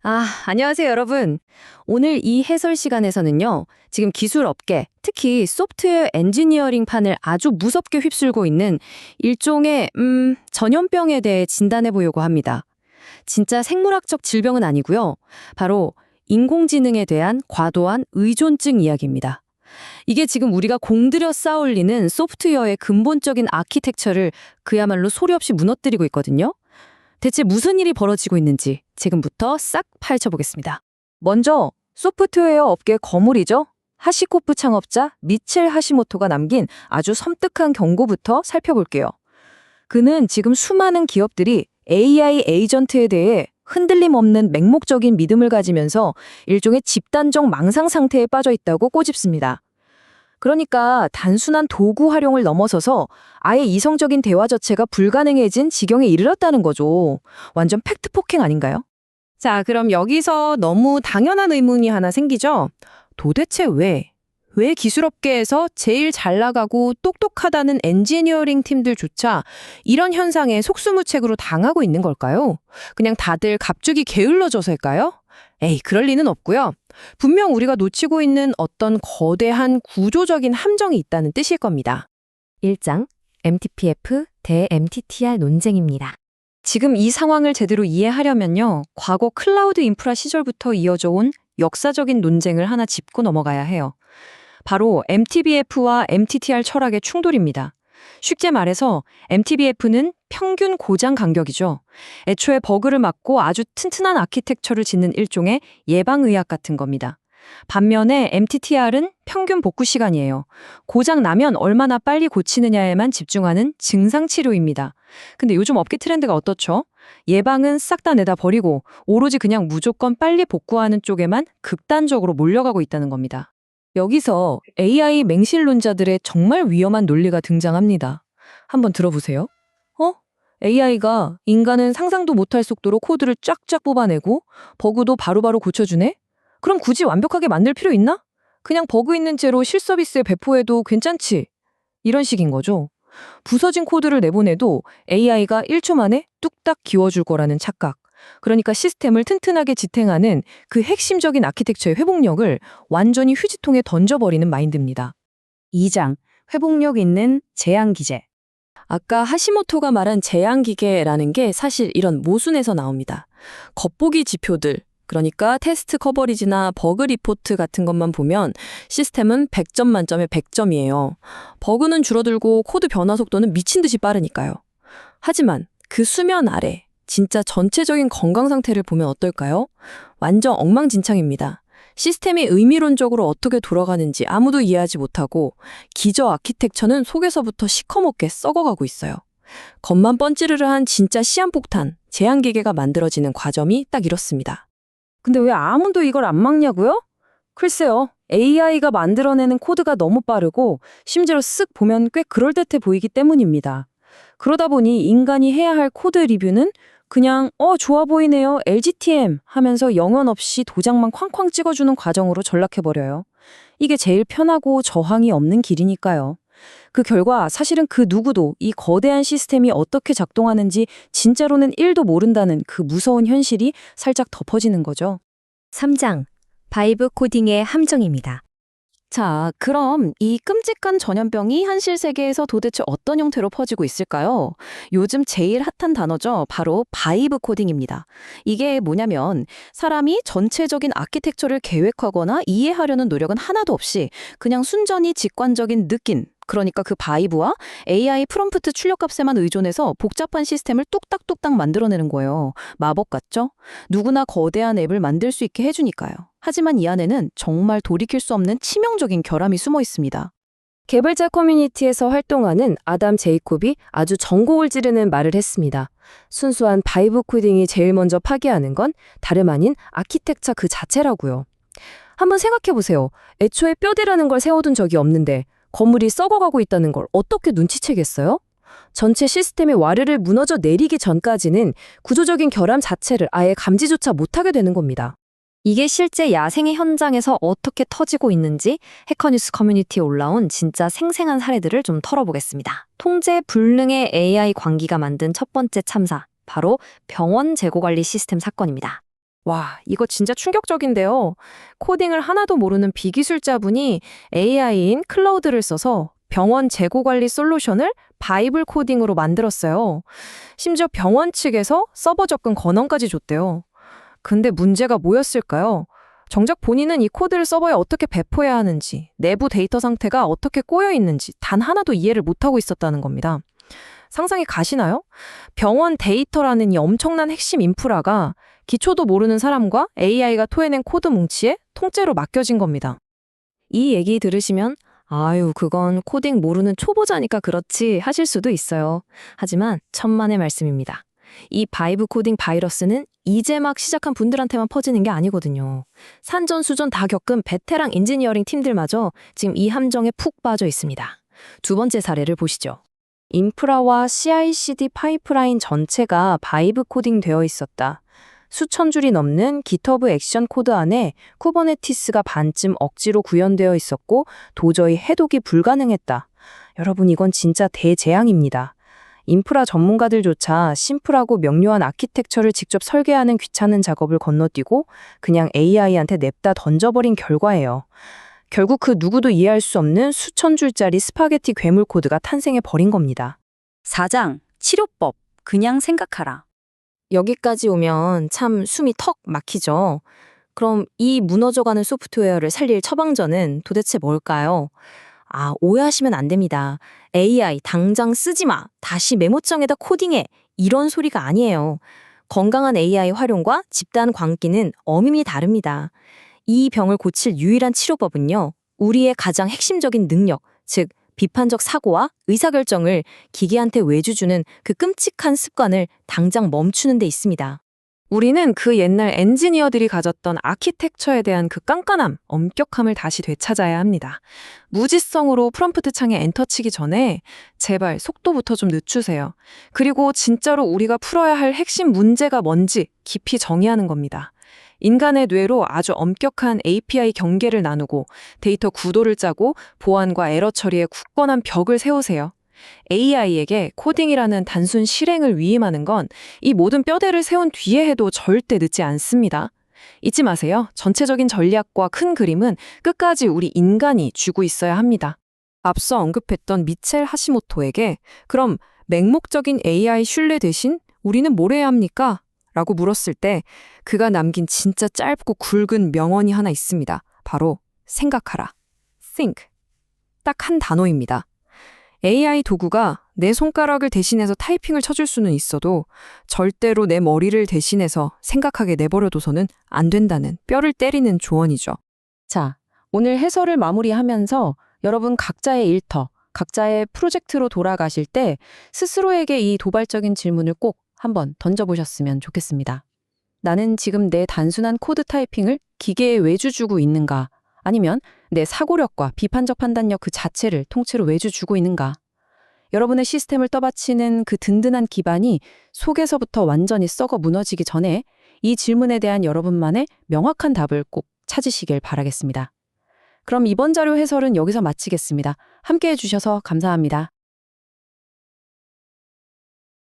안녕하세요, 여러분. 오늘 이 해설 시간에서는요, 지금 기술 업계, 특히 소프트웨어 엔지니어링 판을 아주 무섭게 휩쓸고 있는 일종의, 전염병에 대해 진단해 보려고 합니다. 진짜 생물학적 질병은 아니고요. 바로 인공지능에 대한 과도한 의존증 이야기입니다. 이게 지금 우리가 공들여 쌓아올리는 소프트웨어의 근본적인 아키텍처를 그야말로 소리 없이 무너뜨리고 있거든요. 대체 무슨 일이 벌어지고 있는지 지금부터 싹 파헤쳐보겠습니다. 먼저 소프트웨어 업계 거물이죠. 하시코프 창업자 미첼 하시모토가 남긴 아주 섬뜩한 경고부터 살펴볼게요. 그는 지금 수많은 기업들이 AI 에이전트에 대해 흔들림 없는 맹목적인 믿음을 가지면서 일종의 집단적 망상 상태에 빠져 있다고 꼬집습니다. 그러니까 단순한 도구 활용을 넘어서서 아예 이성적인 대화 자체가 불가능해진 지경에 이르렀다는 거죠. 완전 팩트 폭행 아닌가요? 자, 그럼 여기서 너무 당연한 의문이 하나 생기죠? 도대체 왜 기술업계에서 제일 잘 나가고 똑똑하다는 엔지니어링 팀들조차 이런 현상에 속수무책으로 당하고 있는 걸까요? 그냥 다들 갑자기 게을러져서일까요? 에이, 그럴 리는 없고요. 분명 우리가 놓치고 있는 어떤 거대한 구조적인 함정이 있다는 뜻일 겁니다. 1장 MTPF 대 MTTR 논쟁입니다. 지금 이 상황을 제대로 이해하려면요, 과거 클라우드 인프라 시절부터 이어져 온 역사적인 논쟁을 하나 짚고 넘어가야 해요. 바로 MTBF와 MTTR 철학의 충돌입니다. 쉽게 말해서 MTBF는 평균 고장 간격이죠. 애초에 버그를 막고 아주 튼튼한 아키텍처를 짓는 일종의 예방의학 같은 겁니다. 반면에 MTTR은 평균 복구 시간이에요. 고장 나면 얼마나 빨리 고치느냐에만 집중하는 증상 치료입니다. 근데 요즘 업계 트렌드가 어떻죠? 예방은 싹 다 내다 버리고 오로지 그냥 무조건 빨리 복구하는 쪽에만 극단적으로 몰려가고 있다는 겁니다. 여기서 AI 맹신론자들의 정말 위험한 논리가 등장합니다. 한번 들어보세요. AI가 인간은 상상도 못할 속도로 코드를 쫙쫙 뽑아내고 버그도 바로바로 고쳐주네? 그럼 굳이 완벽하게 만들 필요 있나? 그냥 버그 있는 채로 실서비스에 배포해도 괜찮지? 이런 식인 거죠. 부서진 코드를 내보내도 AI가 1초 만에 뚝딱 기워줄 거라는 착각. 그러니까 시스템을 튼튼하게 지탱하는 그 핵심적인 아키텍처의 회복력을 완전히 휴지통에 던져버리는 마인드입니다. 2장 회복력 있는 제한 기제. 아까 하시모토가 말한 제한 기계라는 게 사실 이런 모순에서 나옵니다. 겉보기 지표들, 그러니까 테스트 커버리지나 버그 리포트 같은 것만 보면 시스템은 100점 만점에 100점이에요. 버그는 줄어들고 코드 변화 속도는 미친 듯이 빠르니까요. 하지만 그 수면 아래 진짜 전체적인 건강 상태를 보면 어떨까요? 완전 엉망진창입니다. 시스템이 의미론적으로 어떻게 돌아가는지 아무도 이해하지 못하고 기저 아키텍처는 속에서부터 시커멓게 썩어가고 있어요. 겉만 번지르르한 진짜 시한폭탄, 제한기계가 만들어지는 과정이 딱 이렇습니다. 근데 왜 아무도 이걸 안 막냐고요? 글쎄요. AI가 만들어내는 코드가 너무 빠르고 심지어 쓱 보면 꽤 그럴듯해 보이기 때문입니다. 그러다 보니 인간이 해야 할 코드 리뷰는 그냥 좋아 보이네요. LGTM 하면서 영혼 없이 도장만 쾅쾅 찍어주는 과정으로 전락해버려요. 이게 제일 편하고 저항이 없는 길이니까요. 그 결과 사실은 그 누구도 이 거대한 시스템이 어떻게 작동하는지 진짜로는 1도 모른다는 그 무서운 현실이 살짝 덮어지는 거죠. 3장 바이브 코딩의 함정입니다. 자, 그럼 이 끔찍한 전염병이 현실 세계에서 도대체 어떤 형태로 퍼지고 있을까요? 요즘 제일 핫한 단어죠. 바로 바이브 코딩입니다. 이게 뭐냐면 사람이 전체적인 아키텍처를 계획하거나 이해하려는 노력은 하나도 없이 그냥 순전히 직관적인 느낌, 그러니까 그 바이브와 AI 프롬프트 출력값에만 의존해서 복잡한 시스템을 뚝딱뚝딱 만들어내는 거예요. 마법 같죠? 누구나 거대한 앱을 만들 수 있게 해주니까요. 하지만 이 안에는 정말 돌이킬 수 없는 치명적인 결함이 숨어 있습니다. 개발자 커뮤니티에서 활동하는 아담 제이콥이 아주 전곡을 찌르는 말을 했습니다. 순수한 바이브 코딩이 제일 먼저 파괴하는 건 다름 아닌 아키텍처 그 자체라고요. 한번 생각해보세요. 애초에 뼈대라는 걸 세워둔 적이 없는데 건물이 썩어가고 있다는 걸 어떻게 눈치채겠어요? 전체 시스템의 와르르 무너져 내리기 전까지는 구조적인 결함 자체를 아예 감지조차 못하게 되는 겁니다. 이게 실제 야생의 현장에서 어떻게 터지고 있는지 해커뉴스 커뮤니티에 올라온 진짜 생생한 사례들을 좀 털어보겠습니다. 통제 불능의 AI 광기가 만든 첫 번째 참사, 바로 병원 재고관리 시스템 사건입니다. 와, 이거 진짜 충격적인데요. 코딩을 하나도 모르는 비기술자분이 AI인 클라우드를 써서 병원 재고 관리 솔루션을 바이블 코딩으로 만들었어요. 심지어 병원 측에서 서버 접근 권한까지 줬대요. 근데 문제가 뭐였을까요? 정작 본인은 이 코드를 서버에 어떻게 배포해야 하는지, 내부 데이터 상태가 어떻게 꼬여 있는지 단 하나도 이해를 못하고 있었다는 겁니다. 상상이 가시나요? 병원 데이터라는 이 엄청난 핵심 인프라가 기초도 모르는 사람과 AI가 토해낸 코드 뭉치에 통째로 맡겨진 겁니다. 이 얘기 들으시면 아유, 그건 코딩 모르는 초보자니까 그렇지 하실 수도 있어요. 하지만 천만의 말씀입니다. 이 바이브 코딩 바이러스는 이제 막 시작한 분들한테만 퍼지는 게 아니거든요. 산전수전 다 겪은 베테랑 엔지니어링 팀들마저 지금 이 함정에 푹 빠져 있습니다. 두 번째 사례를 보시죠. 인프라와 CI/CD 파이프라인 전체가 바이브 코딩 되어 있었다. 수천 줄이 넘는 GitHub 액션 코드 안에 쿠버네티스가 반쯤 억지로 구현되어 있었고 도저히 해독이 불가능했다. 여러분, 이건 진짜 대재앙입니다. 인프라 전문가들조차 심플하고 명료한 아키텍처를 직접 설계하는 귀찮은 작업을 건너뛰고 그냥 AI한테 냅다 던져버린 결과예요. 결국 그 누구도 이해할 수 없는 수천 줄짜리 스파게티 괴물 코드가 탄생해버린 겁니다. 4장, 치료법, 그냥 생각하라. 여기까지 오면 참 숨이 턱 막히죠. 그럼 이 무너져가는 소프트웨어를 살릴 처방전은 도대체 뭘까요? 오해하시면 안 됩니다. AI 당장 쓰지 마. 다시 메모장에다 코딩해. 이런 소리가 아니에요. 건강한 AI 활용과 집단 광기는 어림이 다릅니다. 이 병을 고칠 유일한 치료법은요, 우리의 가장 핵심적인 능력, 즉 비판적 사고와 의사결정을 기계한테 외주주는 그 끔찍한 습관을 당장 멈추는 데 있습니다. 우리는 그 옛날 엔지니어들이 가졌던 아키텍처에 대한 그 깐깐함, 엄격함을 다시 되찾아야 합니다. 무지성으로 프롬프트 창에 엔터 치기 전에 제발 속도부터 좀 늦추세요. 그리고 진짜로 우리가 풀어야 할 핵심 문제가 뭔지 깊이 정의하는 겁니다. 인간의 뇌로 아주 엄격한 API 경계를 나누고 데이터 구도를 짜고 보안과 에러 처리에 굳건한 벽을 세우세요. AI에게 코딩이라는 단순 실행을 위임하는 건 이 모든 뼈대를 세운 뒤에 해도 절대 늦지 않습니다. 잊지 마세요. 전체적인 전략과 큰 그림은 끝까지 우리 인간이 쥐고 있어야 합니다. 앞서 언급했던 미첼 하시모토에게 그럼 맹목적인 AI 신뢰 대신 우리는 뭘 해야 합니까? 라고 물었을 때 그가 남긴 진짜 짧고 굵은 명언이 하나 있습니다. 바로 생각하라. think. 딱 한 단어입니다. AI 도구가 내 손가락을 대신해서 타이핑을 쳐줄 수는 있어도 절대로 내 머리를 대신해서 생각하게 내버려둬서는 안 된다는 뼈를 때리는 조언이죠. 자, 오늘 해설을 마무리하면서 여러분 각자의 일터, 각자의 프로젝트로 돌아가실 때 스스로에게 이 도발적인 질문을 꼭 한번 던져보셨으면 좋겠습니다. 나는 지금 내 단순한 코드 타이핑을 기계에 외주 주고 있는가? 아니면 내 사고력과 비판적 판단력 그 자체를 통째로 외주 주고 있는가? 여러분의 시스템을 떠받치는 그 든든한 기반이 속에서부터 완전히 썩어 무너지기 전에 이 질문에 대한 여러분만의 명확한 답을 꼭 찾으시길 바라겠습니다. 그럼 이번 자료 해설은 여기서 마치겠습니다. 함께해 주셔서 감사합니다.